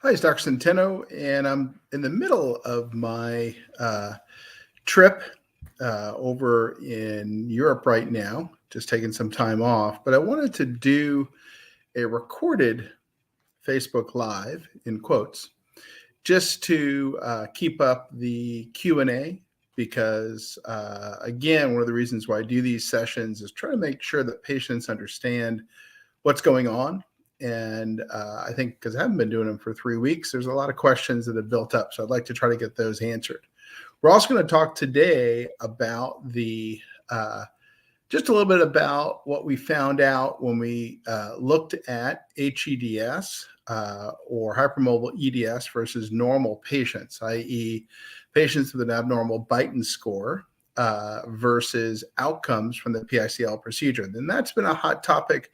Hi, it's Dr. Centeno, and I'm in the middle of my trip over in Europe right now, just taking some time off. But I wanted to do a recorded Facebook Live, in quotes, just to keep up the Q&A because, again, one of the reasons why I do these sessions is try to make sure that patients understand what's going on. And I think because I haven't been doing them for 3 weeks, there's a lot of questions that have built up. So I'd like to try to get those answered. We're also going to talk today about just a little bit about what we found out when we looked at hEDS or hypermobile EDS versus normal patients, i.e. patients with an abnormal Beighton score versus outcomes from the PICL procedure. And that's been a hot topic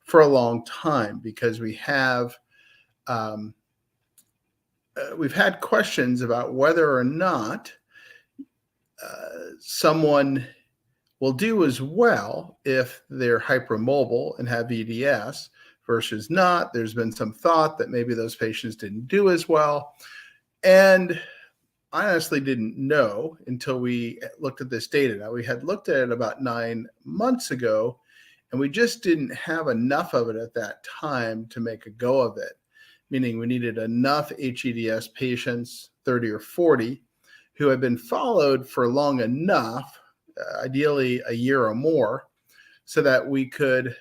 for a long time because we've had questions about whether or not someone will do as well if they're hypermobile and have EDS versus not. There's been some thought that maybe those patients didn't do as well. And I honestly didn't know until we looked at this data. Now, we had looked at it about 9 months ago, and we just didn't have enough of it at that time to make a go of it, meaning we needed enough hEDS patients, 30 or 40, who had been followed for long enough, ideally a year or more, so that we could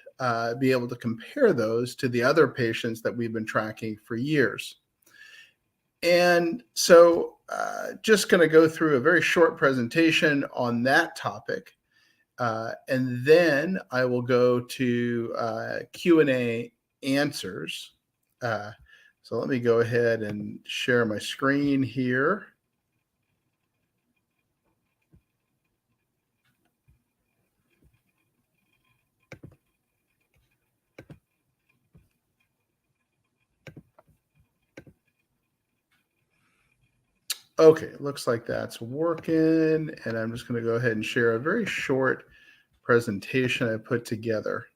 be able to compare those to the other patients that we've been tracking for years. And so just going to go through a very short presentation on that topic. And then I will go to Q&A answers. So let me go ahead and share my screen here. Okay, it looks like that's working. And I'm just going to go ahead and share a very short presentation I put together.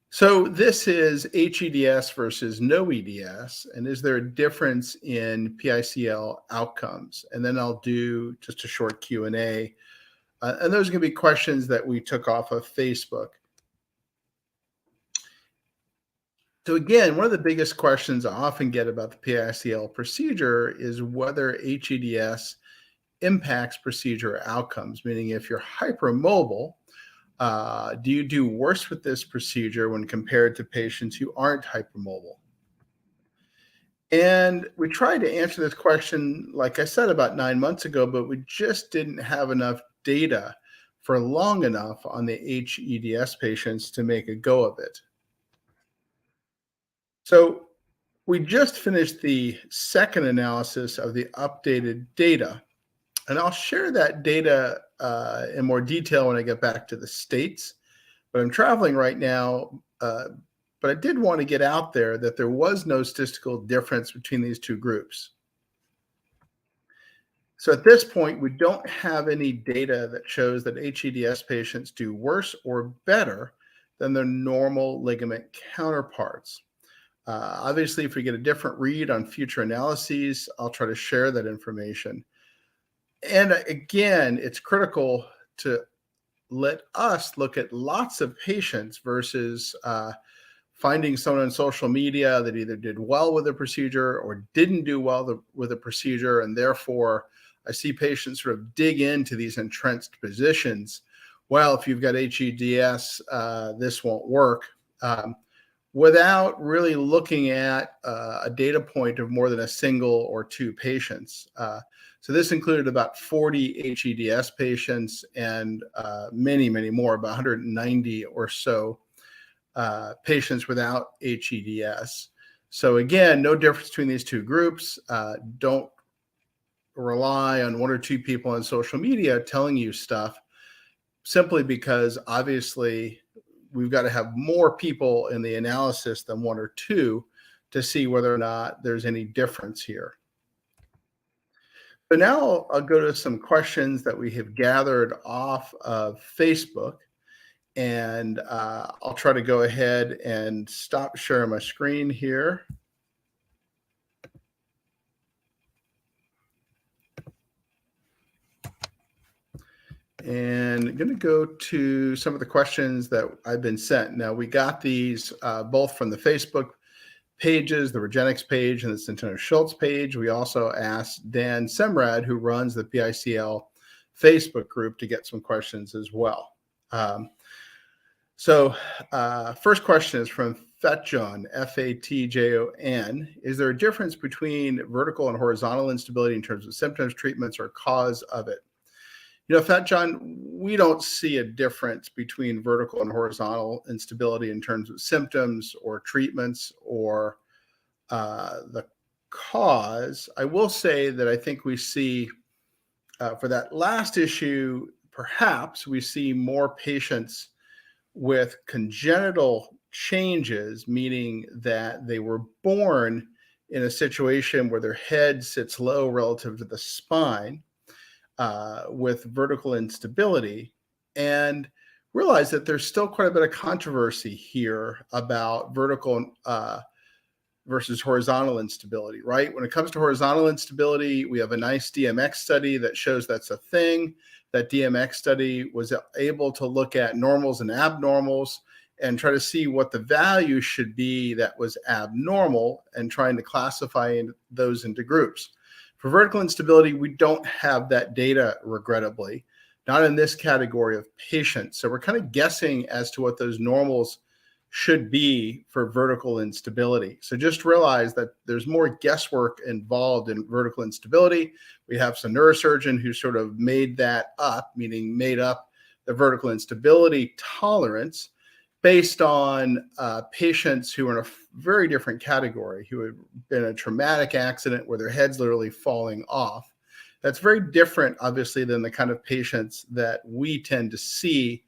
So this is hEDS versus no EDS, and is there a difference in PICL outcomes? And then I'll do just a short Q&A. And those are going to be questions that we took off of Facebook. So again, one of the biggest questions I often get about the PICL procedure is whether hEDS impacts procedure outcomes, meaning if you're hypermobile, do you do worse with this procedure when compared to patients who aren't hypermobile? And we tried to answer this question, like I said, about 9 months ago, but we just didn't have enough data for long enough on the hEDS patients to make a go of it. So we just finished the second analysis of the updated data, and I'll share that data in more detail when I get back to the States. But I'm traveling right now, but I did want to get out there that there was no statistical difference between these two groups. So at this point, we don't have any data that shows that hEDS patients do worse or better than their normal ligament counterparts. Obviously, if we get a different read on future analyses, I'll try to share that information. And again, it's critical to let us look at lots of patients versus finding someone on social media that either did well with the procedure or didn't do well with the procedure. And therefore, I see patients sort of dig into these entrenched positions. Well, if you've got hEDS, this won't work. Without really looking at a data point of more than a single or two patients. So this included about 40 hEDS patients and many, many more, about 190 or so patients without hEDS. So again, no difference between these two groups. Don't rely on one or two people on social media telling you stuff, simply because obviously we've got to have more people in the analysis than one or two to see whether or not there's any difference here. So now I'll go to some questions that we have gathered off of Facebook, and I'll try to go ahead and stop sharing my screen here. And I'm going to go to some of the questions that I've been sent. Now, we got these both from the Facebook pages, the regenexx page and the Centeno-Schultz page. We also asked Dan Semrad, who runs the PICL Facebook group, to get some questions as well. First question is from Fatjon, Fatjon. Is there a difference between vertical and horizontal instability in terms of symptoms, treatments, or cause of it? Fatjon, we don't see a difference between vertical and horizontal instability in terms of symptoms or treatments or the cause. I will say that I think we see, for that last issue, perhaps we see more patients with congenital changes, meaning that they were born in a situation where their head sits low relative to the spine, with vertical instability, and realize that there's still quite a bit of controversy here about vertical versus horizontal instability, right? When it comes to horizontal instability, we have a nice DMX study that shows that's a thing. That DMX study was able to look at normals and abnormals and try to see what the value should be that was abnormal and trying to classify those into groups. For vertical instability, we don't have that data, regrettably, not in this category of patients. So we're kind of guessing as to what those normals should be for vertical instability. So just realize that there's more guesswork involved in vertical instability. We have some neurosurgeon who sort of made that up, meaning made up the vertical instability tolerance based on patients who are in a very different category, who have been in a traumatic accident where their head's literally falling off. That's very different, obviously, than the kind of patients that we tend to see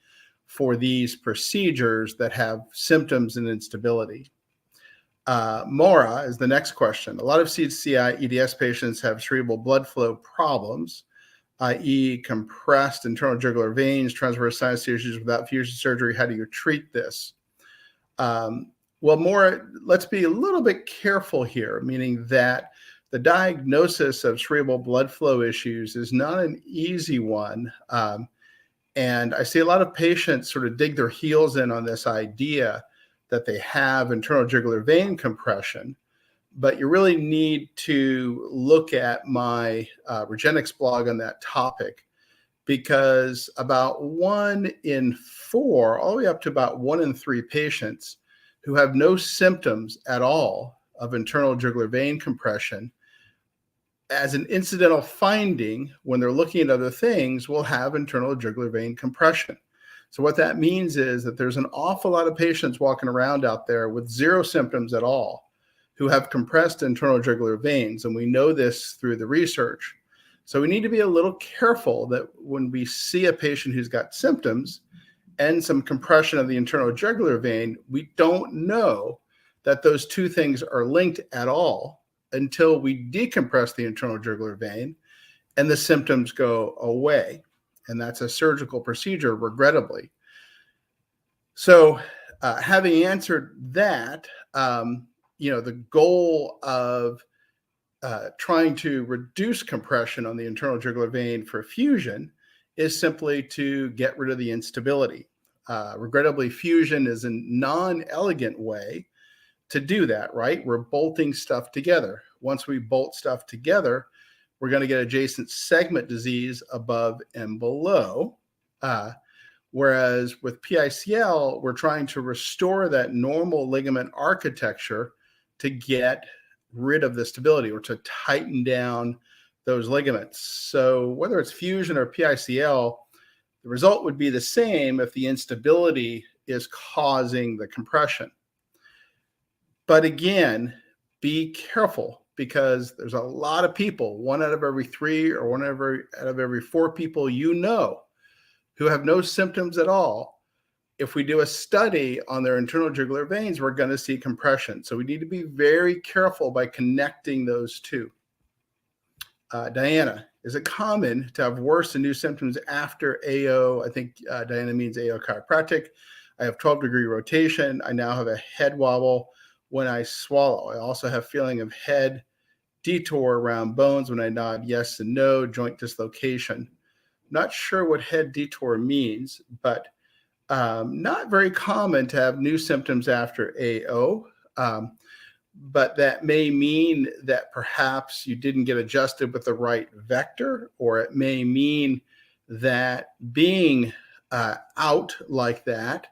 for these procedures that have symptoms and instability. Maura is the next question. A lot of CCI EDS patients have cerebral blood flow problems, i.e. compressed internal jugular veins, transverse sinus issues without fusion surgery. How do you treat this? Well, Maura, let's be a little bit careful here, meaning that the diagnosis of cerebral blood flow issues is not an easy one. And I see a lot of patients sort of dig their heels in on this idea that they have internal jugular vein compression, but you really need to look at my regenexx blog on that topic, because about 1 in 4, all the way up to about 1 in 3 patients who have no symptoms at all of internal jugular vein compression, as an incidental finding, when they're looking at other things, will have internal jugular vein compression. So what that means is that there's an awful lot of patients walking around out there with 0 symptoms at all who have compressed internal jugular veins, and we know this through the research. So we need to be a little careful that when we see a patient who's got symptoms and some compression of the internal jugular vein, we don't know that those two things are linked at all until we decompress the internal jugular vein and the symptoms go away. And that's a surgical procedure, regrettably. So having answered that, the goal of trying to reduce compression on the internal jugular vein for fusion is simply to get rid of the instability. Regrettably, fusion is a non-elegant way to do that, right? We're bolting stuff together. Once we bolt stuff together, we're going to get adjacent segment disease above and below. Whereas with PICL, we're trying to restore that normal ligament architecture to get rid of the stability, or to tighten down those ligaments. So whether it's fusion or PICL, the result would be the same if the instability is causing the compression. But again, be careful, because there's a lot of people, 1 out of every 3 or 1 out of every 4 people who have no symptoms at all. If we do a study on their internal jugular veins, we're going to see compression. So we need to be very careful by connecting those two. Diana, is it common to have worse and new symptoms after AO? I think Diana means AO chiropractic. I have 12-degree rotation. I now have a head wobble when I swallow. I also have feeling of head detour around bones when I nod yes and no, joint dislocation. Not sure what head detour means, but not very common to have new symptoms after AO. But that may mean that perhaps you didn't get adjusted with the right vector, or it may mean that being out like that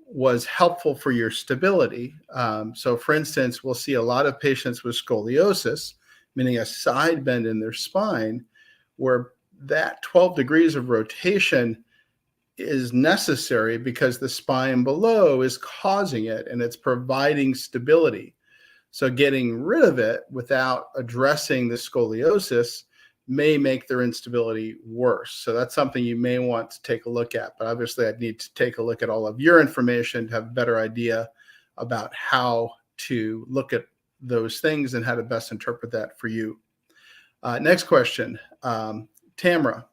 was helpful for your stability. So for instance, we'll see a lot of patients with scoliosis, meaning a side bend in their spine, where that 12 degrees of rotation is necessary because the spine below is causing it and it's providing stability. So getting rid of it without addressing the scoliosis may make their instability worse. So that's something you may want to take a look at. But obviously, I'd need to take a look at all of your information to have a better idea about how to look at those things and how to best interpret that for you. Next question, Tamara.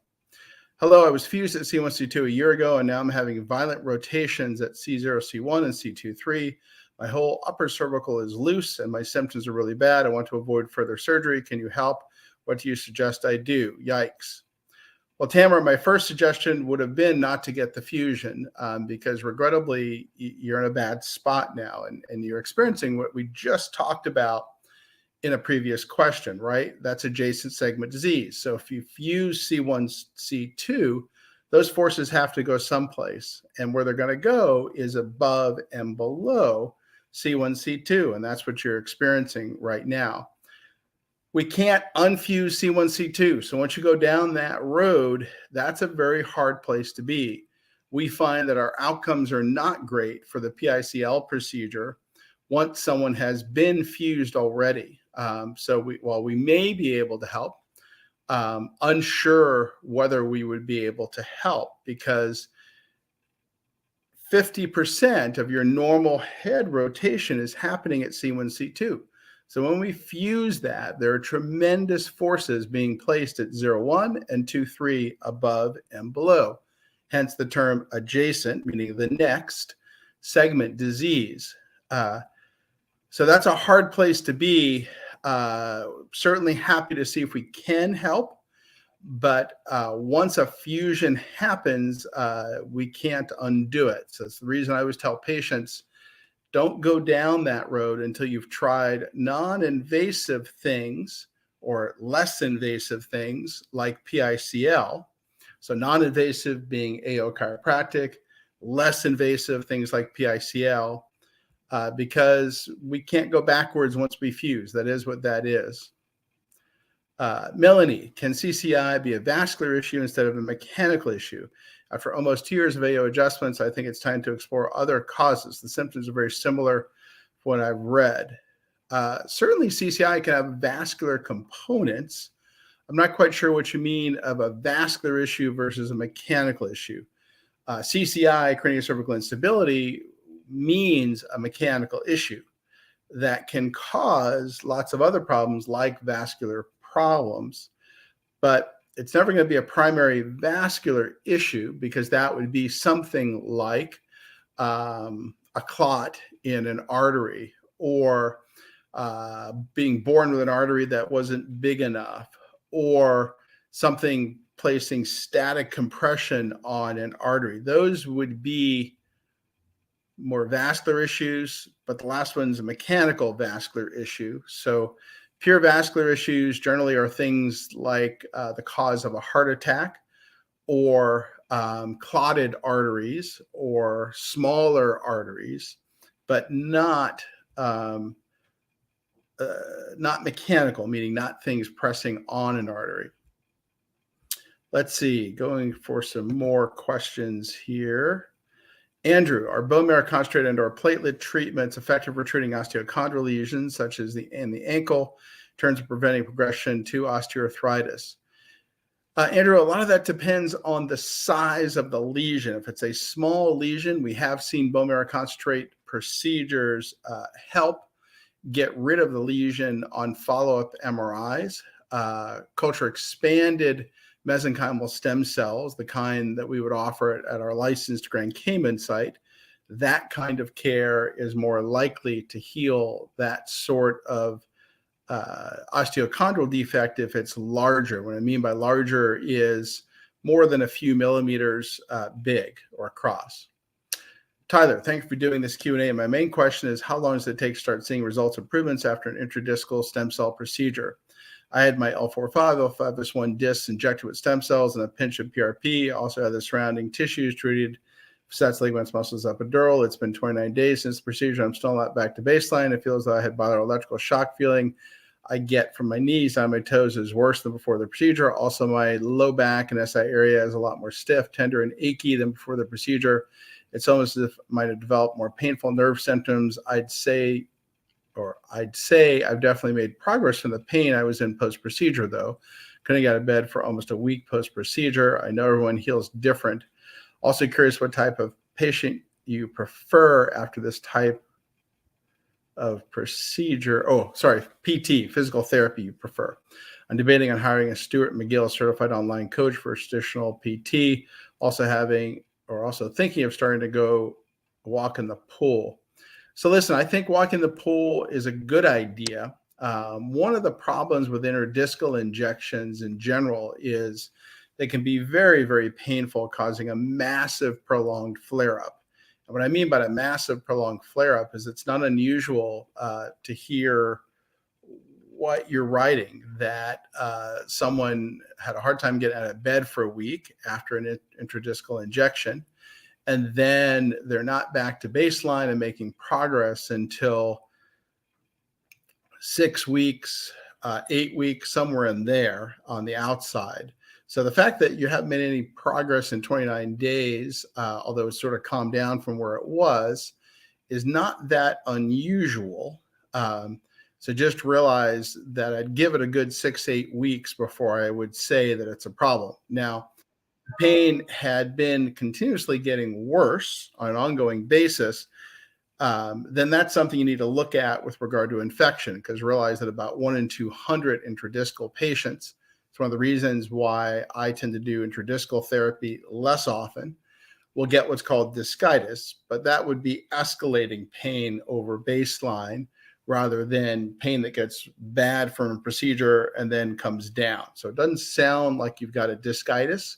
Hello, I was fused at C1, C2 a year ago, and now I'm having violent rotations at C0, C1, and C2, 3. My whole upper cervical is loose, and my symptoms are really bad. I want to avoid further surgery. Can you help? What do you suggest I do? Yikes. Well, Tamara, my first suggestion would have been not to get the fusion because regrettably, you're in a bad spot now, and you're experiencing what we just talked about in a previous question, right? That's adjacent segment disease. So if you fuse C1, C2, those forces have to go someplace. And where they're going to go is above and below C1, C2. And that's what you're experiencing right now. We can't unfuse C1, C2. So once you go down that road, that's a very hard place to be. We find that our outcomes are not great for the PICL procedure once someone has been fused already. While we may be able to help, unsure whether we would be able to help because 50% of your normal head rotation is happening at C1, C2. So when we fuse that, there are tremendous forces being placed at 0,1 and 2,3 above and below. Hence the term adjacent, meaning the next segment disease. So that's a hard place to be. Certainly happy to see if we can help. But once a fusion happens, we can't undo it. So it's the reason I always tell patients, don't go down that road until you've tried non-invasive things or less invasive things like PICL. So non-invasive being AO chiropractic, less invasive things like PICL, because we can't go backwards once we fuse. That is what that is. Melanie, can CCI be a vascular issue instead of a mechanical issue? After almost 2 years of AO adjustments, I think it's time to explore other causes. The symptoms are very similar from what I've read. Certainly CCI can have vascular components. I'm not quite sure what you mean of a vascular issue versus a mechanical issue. CCI, craniocervical instability, means a mechanical issue that can cause lots of other problems like vascular problems, but it's never going to be a primary vascular issue because that would be something like a clot in an artery or being born with an artery that wasn't big enough or something placing static compression on an artery. Those would be more vascular issues, but the last one's a mechanical vascular issue. So pure vascular issues generally are things like the cause of a heart attack or clotted arteries or smaller arteries, but not mechanical, meaning not things pressing on an artery. Let's see, going for some more questions here. Andrew, are bone marrow concentrate and/or platelet treatments effective for treating osteochondral lesions, such as in the ankle, in terms of preventing progression to osteoarthritis? Andrew, a lot of that depends on the size of the lesion. If it's a small lesion, we have seen bone marrow concentrate procedures help get rid of the lesion on follow-up MRIs. Culture expanded mesenchymal stem cells, the kind that we would offer at our licensed Grand Cayman site, that kind of care is more likely to heal that sort of osteochondral defect if it's larger. What I mean by larger is more than a few millimeters big or across. Tyler, thank you for doing this Q&A. My main question is, how long does it take to start seeing results improvements after an interdiscal stem cell procedure? I had my L4-5, L5S1 discs injected with stem cells and a pinch of PRP. Also had the surrounding tissues treated, facets, ligaments, muscles, epidural. It's been 29 days since the procedure. I'm still not back to baseline. It feels like I had bilateral electrical shock feeling I get from my knees on my toes is worse than before the procedure. Also, my low back and SI area is a lot more stiff, tender, and achy than before the procedure. It's almost as if I might have developed more painful nerve symptoms. I'd say I've definitely made progress from the pain I was in post-procedure, though. Couldn't get out of bed for almost a week post-procedure. I know everyone heals different. Also curious what type of patient you prefer after this type of procedure. Oh, sorry, PT, physical therapy you prefer. I'm debating on hiring a Stuart McGill certified online coach for additional PT. Also thinking of starting to go walk in the pool. So listen, I think walking the pool is a good idea. One of the problems with interdiscal injections in general is they can be very, very painful, causing a massive prolonged flare-up. And what I mean by a massive prolonged flare-up is it's not unusual to hear what you're writing, that someone had a hard time getting out of bed for a week after an interdiscal injection, and then they're not back to baseline and making progress until 6 weeks, 8 weeks, somewhere in there on the outside. So the fact that you haven't made any progress in 29 days, although it's sort of calmed down from where it was, is not that unusual. So just realize that I'd give it a good 6-8 weeks before I would say that it's a problem. Now, pain had been continuously getting worse on an ongoing basis, then that's something you need to look at with regard to infection, because realize that about 1 in 200 interdiscal patients, it's one of the reasons why I tend to do interdiscal therapy less often, will get what's called discitis, but that would be escalating pain over baseline rather than pain that gets bad from a procedure and then comes down. So it doesn't sound like you've got a discitis.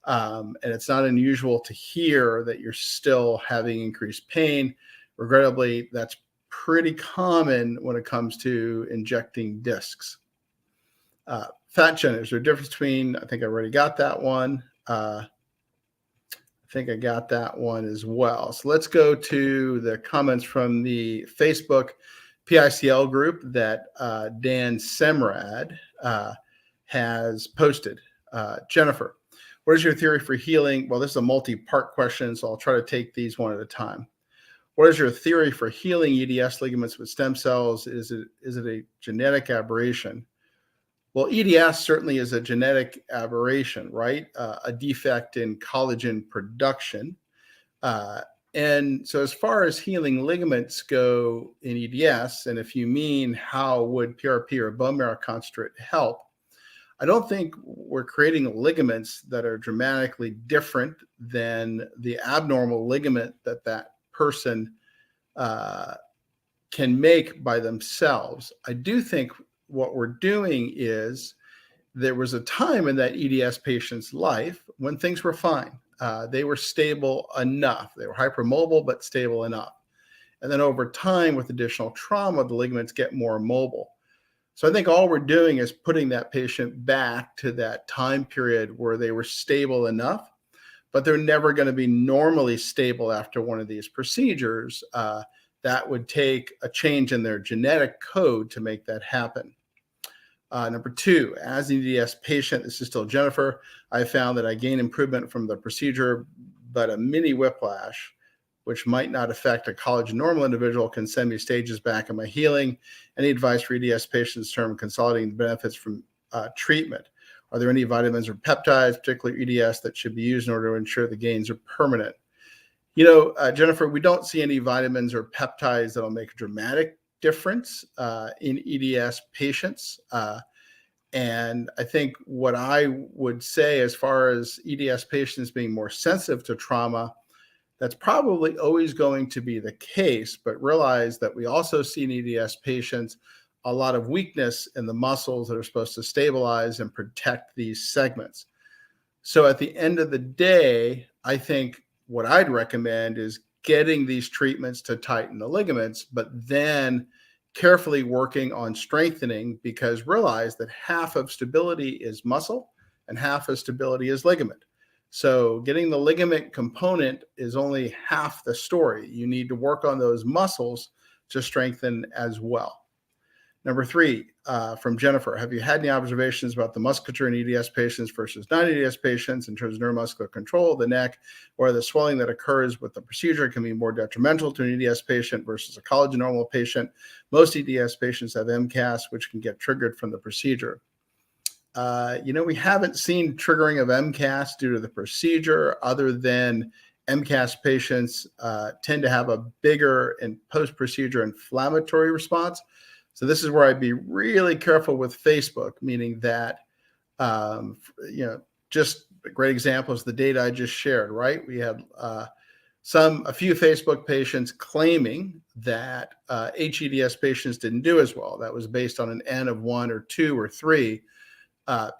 And it's not unusual to hear that you're still having increased pain. Regrettably, that's pretty common when it comes to injecting discs. Fat Jen, is there a difference between, I think I already got that one. I think I got that one as well. So let's go to the comments from the Facebook PICL group that Dan Semrad has posted. Jennifer, what is your theory for healing? Well, this is a multi-part question, so I'll try to take these one at a time. What is your theory for healing EDS ligaments with stem cells? Is it a genetic aberration? Well, EDS certainly is a genetic aberration, right? A defect in collagen production. And so as far as healing ligaments go in EDS, and if you mean how would PRP or bone marrow concentrate help, I don't think we're creating ligaments that are dramatically different than the abnormal ligament that person can make by themselves. I do think what we're doing is there was a time in that EDS patient's life when things were fine. They were stable enough. They were hypermobile, but stable enough. And then over time, with additional trauma, the ligaments get more mobile. So I think all we're doing is putting that patient back to that time period where they were stable enough, but they're never going to be normally stable after one of these procedures. That would take a change in their genetic code to make that happen. Number 2, as an EDS patient, this is still Jennifer, I found that I gained improvement from the procedure, but a mini whiplash, which might not affect a collagen normal individual, can send me stages back in my healing. Any advice for EDS patients in terms of consolidating the benefits from treatment? Are there any vitamins or peptides, particularly EDS, that should be used in order to ensure the gains are permanent? You know, Jennifer, we don't see any vitamins or peptides that will make a dramatic difference in EDS patients. And I think what I would say as far as EDS patients being more sensitive to trauma, that's probably always going to be the case, but realize that we also see in EDS patients a lot of weakness in the muscles that are supposed to stabilize and protect these segments. So at the end of the day, I think what I'd recommend is getting these treatments to tighten the ligaments, but then carefully working on strengthening, because realize that half of stability is muscle and half of stability is ligament. So getting the ligament component is only half the story. You need to work on those muscles to strengthen as well. Number 3, from Jennifer, have you had any observations about the musculature in EDS patients versus non-EDS patients in terms of neuromuscular control of the neck, or the swelling that occurs with the procedure can be more detrimental to an EDS patient versus a collagen normal patient? Most EDS patients have MCAS, which can get triggered from the procedure. We haven't seen triggering of MCAS due to the procedure, other than MCAS patients tend to have a bigger and post-procedure inflammatory response. So this is where I'd be really careful with Facebook, meaning that, just a great example is the data I just shared, right? We had a few Facebook patients claiming that hEDS patients didn't do as well. That was based on an N of 1 or 2 or 3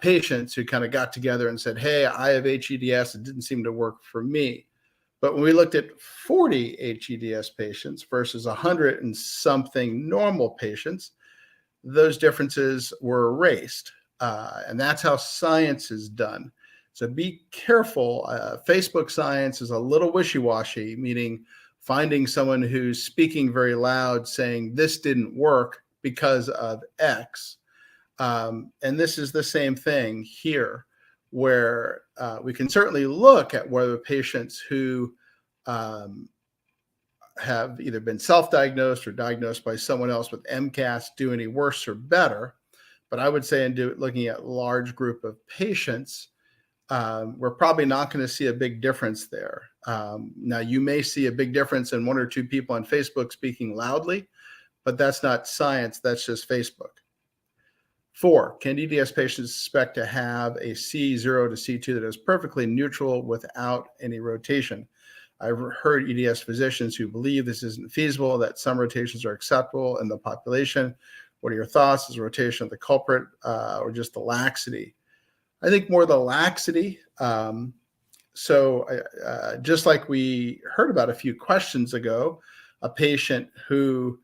patients who kind of got together and said, hey, I have hEDS. It didn't seem to work for me. But when we looked at 40 hEDS patients versus 100 and something normal patients, those differences were erased. And that's how science is done. So be careful. Facebook science is a little wishy-washy, meaning finding someone who's speaking very loud saying this didn't work because of X. And this is the same thing here, where we can certainly look at whether patients who have either been self-diagnosed or diagnosed by someone else with MCAS do any worse or better. But I would say looking at large group of patients, we're probably not going to see a big difference there. Now, you may see a big difference in 1 or 2 people on Facebook speaking loudly, but that's not science. That's just Facebook. 4, can EDS patients expect to have a C0 to C2 that is perfectly neutral without any rotation? I've heard EDS physicians who believe this isn't feasible, that some rotations are acceptable in the population. What are your thoughts? Is rotation the culprit or just the laxity? I think more the laxity. Just like we heard about a few questions ago, a patient who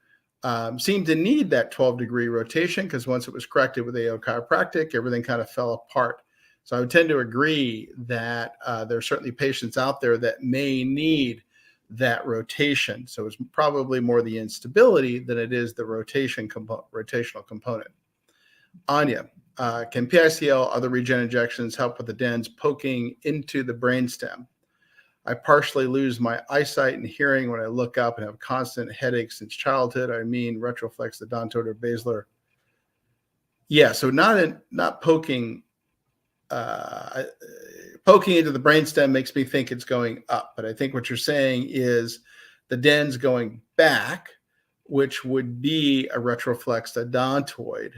seemed to need that 12-degree rotation, because once it was corrected with AO chiropractic, everything kind of fell apart. So I would tend to agree that there are certainly patients out there that may need that rotation. So it's probably more the instability than it is the rotational component. Anya, can PICL, other regen injections, help with the DENS poking into the brainstem? I partially lose my eyesight and hearing when I look up and have constant headaches since childhood. I mean, retroflex the odontoid or basilar. Yeah, so not poking. Poking into the brainstem makes me think it's going up, but I think what you're saying is the DENS going back, which would be a retroflexed odontoid.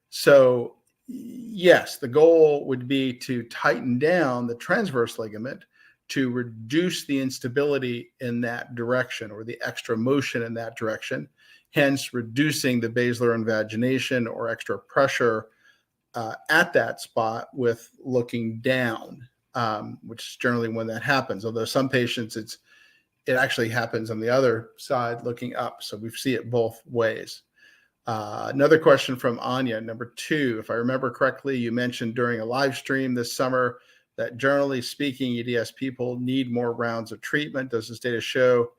So yes, the goal would be to tighten down the transverse ligament to reduce the instability in that direction, or the extra motion in that direction, hence reducing the basilar invagination or extra pressure at that spot with looking down, which is generally when that happens. Although some patients, it actually happens on the other side, looking up. So we see it both ways. Another question from Anya, number 2. If I remember correctly, you mentioned during a live stream this summer that generally speaking, EDS people need more rounds of treatment. Does this data show?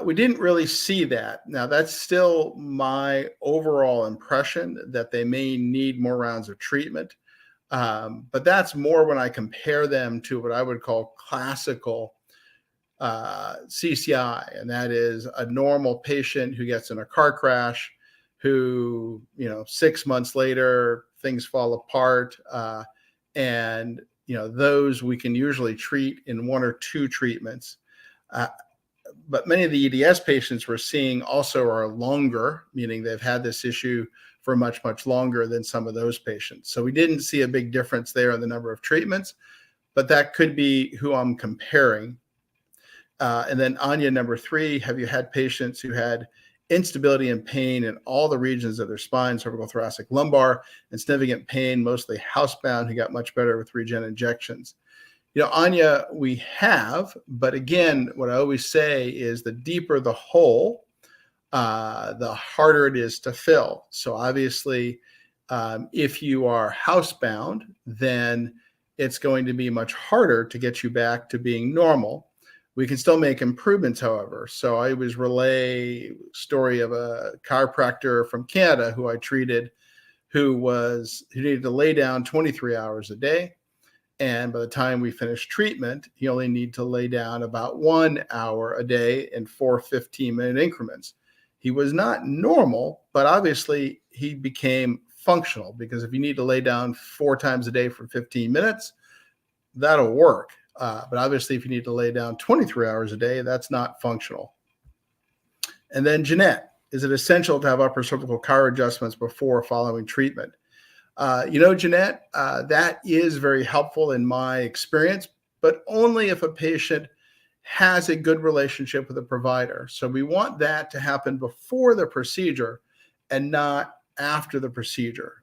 We didn't really see that. Now, that's still my overall impression, that they may need more rounds of treatment. But that's more when I compare them to what I would call classical CCI. And that is a normal patient who gets in a car crash, who, 6 months later, things fall apart. And those we can usually treat in 1 or 2 treatments. But many of the EDS patients we're seeing also are longer, meaning they've had this issue for much, much longer than some of those patients. So we didn't see a big difference there in the number of treatments, but that could be who I'm comparing. And then Anya, number 3, have you had patients who had instability and pain in all the regions of their spine, cervical, thoracic, lumbar, and significant pain, mostly housebound, who got much better with regen injections. Anya, we have, but again, what I always say is the deeper the hole, the harder it is to fill. So obviously, if you are housebound, then it's going to be much harder to get you back to being normal. We can still make improvements, however. So I always relay a story of a chiropractor from Canada who I treated, who needed to lay down 23 hours a day. And by the time we finished treatment, he only needed to lay down about 1 hour a day in 4 15-minute increments. He was not normal, but obviously he became functional, because if you need to lay down 4 times a day for 15 minutes, that'll work. But obviously, if you need to lay down 23 hours a day, that's not functional. And then Jeanette, is it essential to have upper cervical chiro adjustments before or following treatment? Jeanette, that is very helpful in my experience, but only if a patient has a good relationship with a provider. So we want that to happen before the procedure and not after the procedure.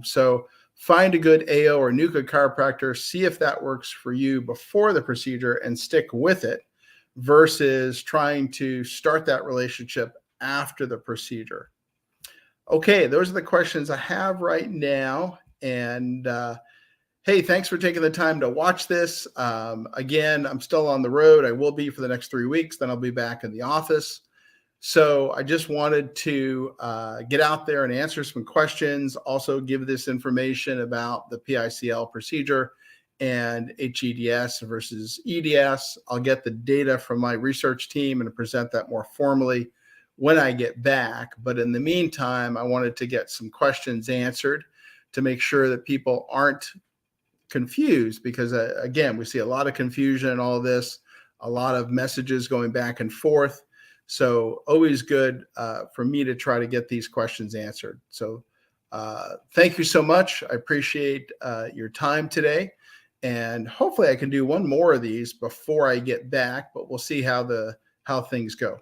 So find a good AO or NUCA chiropractor, see if that works for you before the procedure and stick with it, versus trying to start that relationship after the procedure. Okay, those are the questions I have right now. And hey, thanks for taking the time to watch this. Again, I'm still on the road. I will be for the next 3 weeks. Then I'll be back in the office. So I just wanted to get out there and answer some questions, also give this information about the PICL procedure and hEDS versus EDS. I'll get the data from my research team and present that more formally when I get back. But in the meantime, I wanted to get some questions answered to make sure that people aren't confused, because again, we see a lot of confusion in all of this, a lot of messages going back and forth. So always good for me to try to get these questions answered. So thank you so much. I appreciate your time today. And hopefully I can do one more of these before I get back, but we'll see how things go.